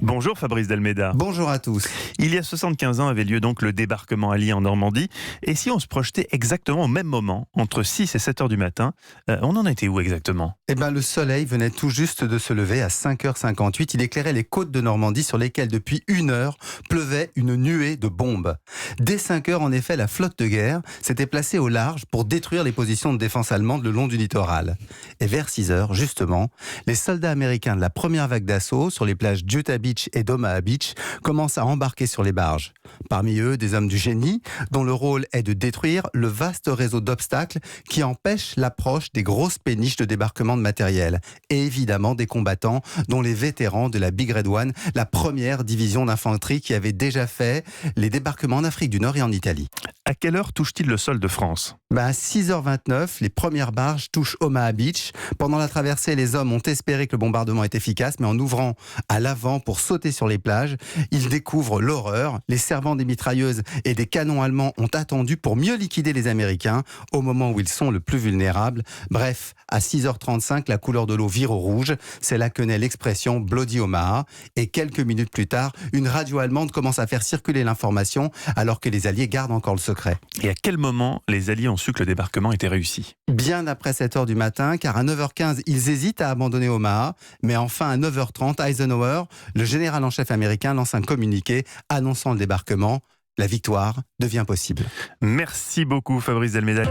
Bonjour Fabrice Delmeda. Bonjour à tous. Il y a 75 ans avait lieu donc le débarquement allié en Normandie. Et si on se projetait exactement au même moment, entre 6 et 7 heures du matin, on en était où exactement ? Le soleil venait tout juste de se lever à 5h58. Il éclairait les côtes de Normandie sur lesquelles depuis 1 heure pleuvait une nuée de bombes. Dès 5 heures, en effet, la flotte de guerre s'était placée au large pour détruire les positions de défense allemandes le long du littoral. Et vers 6 heures, justement, les soldats américains de la première vague d'assaut sur les plages d'Utah Beach et d'Omaha Beach commencent à embarquer sur les barges. Parmi eux, des hommes du génie dont le rôle est de détruire le vaste réseau d'obstacles qui empêche l'approche des grosses péniches de débarquement de matériel. Et évidemment des combattants dont les vétérans de la Big Red One, la première division d'infanterie qui avait déjà fait les débarquements en Afrique du Nord et en Italie. À quelle heure touche-t-il le sol de France ? À 6h29, les premières barges touchent Omaha Beach. Pendant la traversée, les hommes ont espéré que le bombardement est efficace, mais en ouvrant à l'avant pour sauter sur les plages, ils découvrent l'horreur. Les servants des mitrailleuses et des canons allemands ont attendu pour mieux liquider les Américains au moment où ils sont le plus vulnérables. Bref, à 6h35, la couleur de l'eau vire au rouge. C'est là que naît l'expression Bloody Omaha. Et quelques minutes plus tard, une radio allemande commence à faire circuler l'information alors que les Alliés gardent encore le secret. Et à quel moment les Alliés ont su que le débarquement était réussi ? Bien après 7h du matin, car à 9h15, ils hésitent à abandonner Omaha. Mais enfin, à 9h30, Eisenhower, le général en chef américain, lance un communiqué annonçant le débarquement. La victoire devient possible. Merci beaucoup Fabrice Delmeda.